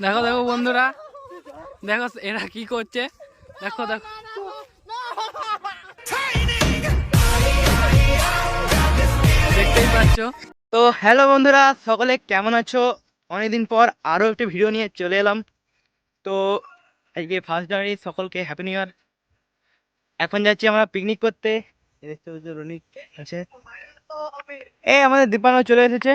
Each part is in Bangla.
দেখো দেখো বন্ধুরা, দেখো এরা কি করছে, দেখো দেখো। দেখতেই পাচ্ছ। তো হ্যালো বন্ধুরা, সকলে কেমন আছো? অনেকদিন পর আরো একটি ভিডিও নিয়ে চলে এলাম। তো আজকে ফার্স্ট জানুয়ারি, সকলকে হ্যাপি নিউ ইয়ার। এখন যাচ্ছি আমরা পিকনিক করতে। আছে এই আমাদের দীপানো চলে এসেছে।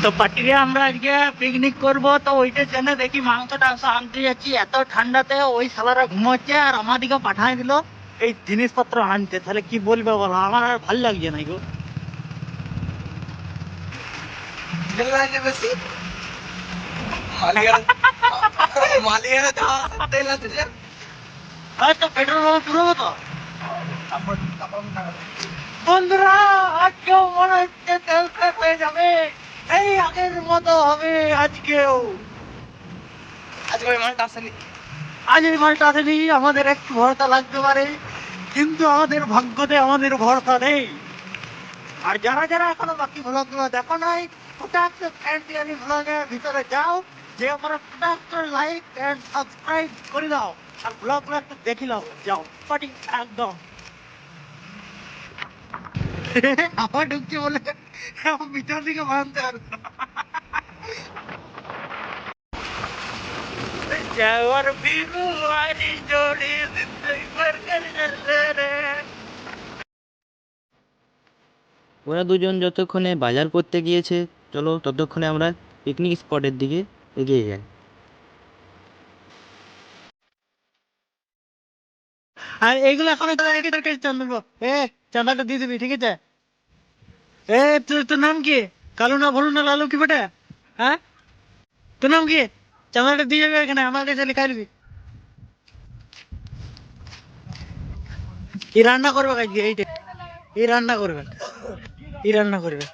তো পার্টিকে আমরা আজকে পিকনিক করব, তো ওইটার জন্য দেখি মাংসটা আনতে যাচ্ছি। এত ঠান্ডাতে ওই শালারা ঘুমোচ্ছে আর আমাদিকে পাঠায় দিল এই জিনিসপত্র আনতে। তাহলে কি বলবে বলো, আমার আর ভাল লাগছে না গো। পেট্রোল পুরো তো বন্ধুরা, আজকেও মনে হচ্ছে তেল শেষ হয়ে যাবে। এই আগের মতো হবে আজকেও। আজ এই মালটা আসেনি, আমাদের একটু ভরসা লাগতে পারে, কিন্তু আমাদের ভাগ্যতে আমাদের ভরসা নেই। আর যারা যারা এখনো বাকি ভ্লগগুলো দেখো নাই, ফটাক ভ্লগের ভিতরে যাও, যে আমরা ফটাক লাইক এন্ড সাবস্ক্রাইব করে দাও আর ভ্লগগুলো একটু দেখে নাও। যাও পাটি একদম। আমার ঢুকছে বলে আমার ভিতর দিকে মানতে পারবো না। যাওয়ার বিরু আরি জোড়ি জিন্দগি ভর কর রে। ওরা দুজন যতক্ষণে বাজার করতে গিয়েছে, চলো ততক্ষণে আমরা পিকনিক স্পটের দিকে এগিয়ে যাই। আর এইগুলো এখন চান্দা, চাঁদাটা দিয়ে দিবি, ঠিক আছে? তোর নাম কি? কালু না ভলু না লালু কি বেটা? হ্যাঁ, তোর নাম কি? চাঁদাটা দিয়ে যাবে এখানে আমার কাছে লিখাই দিবি। কি রান্না করবে আজকে? এইটা এই রান্না করবে, এই রান্না করবে।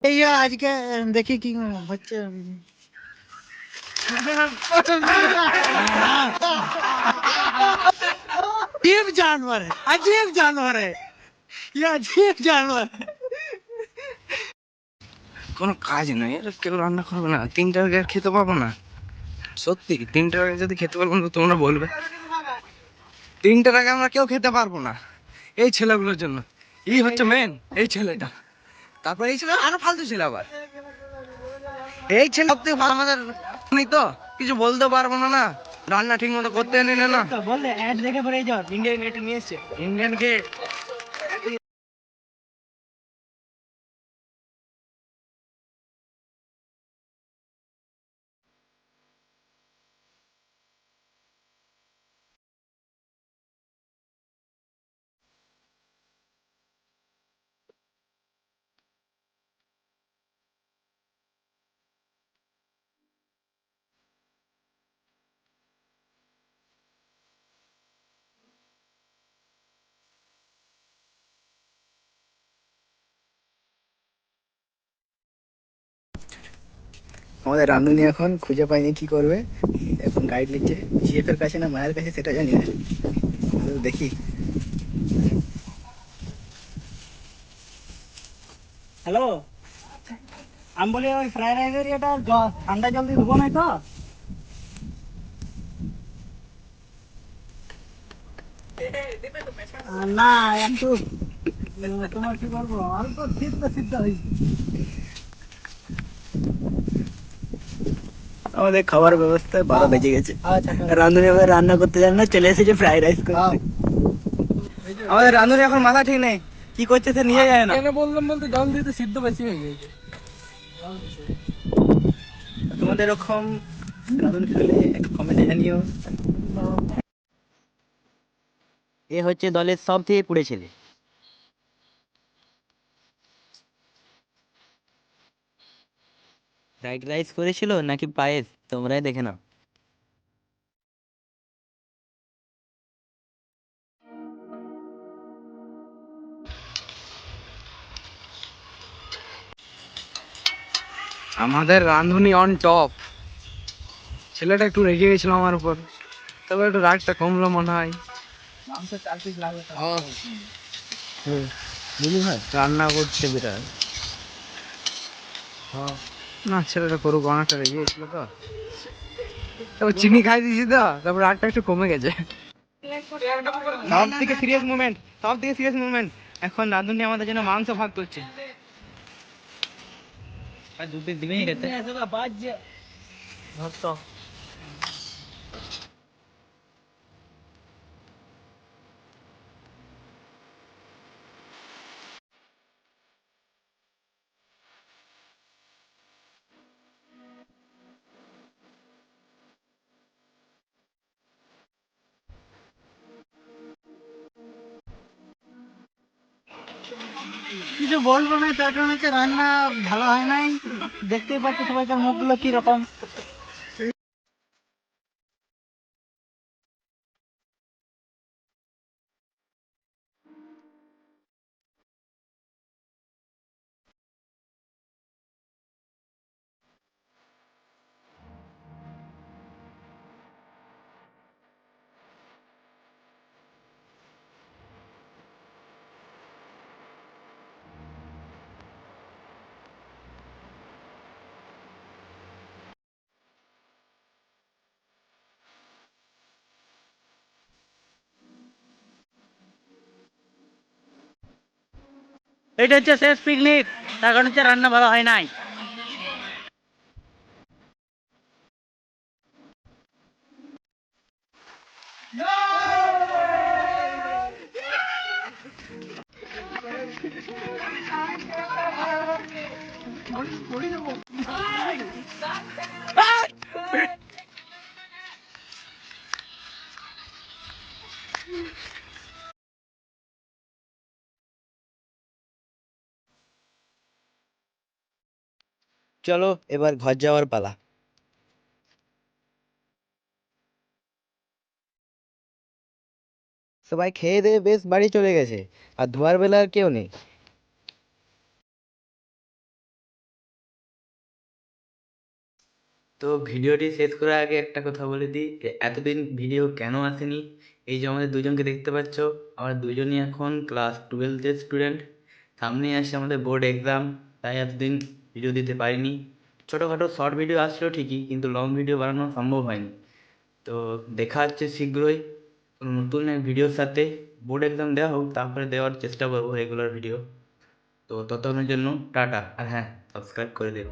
এই আজকে দেখি কি হচ্ছে। अजीब जानवर है, अजीब जानवर है, ये अजीब जानवर है। কোনো কাজ নেই, এরা কেউ রান্না করবে না, 3টার আগে আর খেতে পারবো না। সত্যি 3টার আগে যদি খেতে পারবো না, তোমরা বলবে। 3টার আগে আমরা কেউ খেতে পারবো না এই ছেলেগুলোর জন্য। এই হচ্ছে মেন, এই ছেলেটা। তারপর এই ছেলে আরো ফালতু ছিল আবার। এই ছেলে সবথেকে ভালো, আমাদের নেই তো কিছু বলতে পারবো না, না রান্না ঠিক মতো করতে নেই না। বললে অ্যাড দেখে পরে যাও, ইন্ডিয়ান গেট নিয়ে এসছে, ইন্ডিয়ান গেট। আমাদের রাঁধুনি এখন খুঁজে পাইনি কি করবে, এখন গাইড নিচ্ছে জিএফ এর কাছে না মায়ের কাছে সেটা জানি না। দেখি। হ্যালো, আমি বলি ওই ফ্রাইড রাইসের এটা ঠান্ডা জল দিয়ে ধুবো নাই তো? না একটু তোমার কি বলবো, অল্প সিদ্ধ সিদ্ধ হয়েছে। আমাদের খাবার ব্যবস্থায় 12 বেজে গেছে। রাঁধুনি এবার রান্না করতে জানে না, চলে এসেছে ফ্রাইড রাইস করতে। আমাদের রাঁধুনি এখন মাথা ঠিক নেই, কি করছে সে নিয়ে যায় না। কেন বললাম বলতে, জল দিতে সিদ্ধ বেশি হয়ে গেছে। তোমাদের এরকম রাঁধুনি থাকলে একটু কমেন্টে জানিও। এ হচ্ছে দলের সব থেকে পুড়ে ছেলে। ফ্রাইড রাইস করেছিল নাকি পায়েস, তোমরাই দেখে নাও। আমাদের রাঁধুনি অন টপ। ছেলেটা একটু রেগে গেছিল আমার উপর, তবে একটু রাগটা কমলো মনে হয়। বুঝলি ভাই রান্না করছে বিরাট। না ছেলেটা করুক, অনেকটা রেগে গেছিল তো, তারপর চিনি খাই দিয়েছি তো, তারপর রাগটা একটু কমে গেছে। সব থেকে সিরিয়াস মুভমেন্ট, সব থেকে সিরিয়াস মুভমেন্ট, এখন রাঁধুনি আমাদের জন্য মাংস ভাগ করছে। আর দুধের দিবেই খেতে ধরতো। কিছু বলবো না, তার কারণ হচ্ছে রান্না ভালো হয় নাই, দেখতেই পাচ্ছি সবাইকার মুখগুলো কি রকম। এটা হচ্ছে শেষ পিকনিক, তার কারণ হচ্ছে রান্না ভালো হয় নাই। চলো এবার ঘর যাওয়ার পালা। সবাই খেয়ে দিয়ে বেশ বাড়ি চলে গেছে, আর ধোয়ার বেলা আর কেউ নেই। তো ভিডিওটি শেষ করার আগে একটা কথা বলে দিই, যে এতদিন ভিডিও কেন আসেনি। এই যে আমাদের দুজনকে দেখতে পাচ্ছ, আমরা দুজনই এখন ক্লাস 12-এর স্টুডেন্ট। সামনেই আসছে আমাদের বোর্ড এক্সাম, তাই এতদিন ভিডিও দিতে পারিনি। ছোটোখাটো শর্ট ভিডিও আসলো ঠিকই, কিন্তু লং ভিডিও বানানো সম্ভব হয়নি। তো দেখা হচ্ছে শীঘ্রই কোনো নতুন এক ভিডিওর সাথে। বোর্ড এক্সাম দেওয়া হোক, তারপরে দেওয়ার চেষ্টা করবো রেগুলার ভিডিও। তো ততক্ষণের জন্য টাটা, আর হ্যাঁ, সাবস্ক্রাইব করে দিও।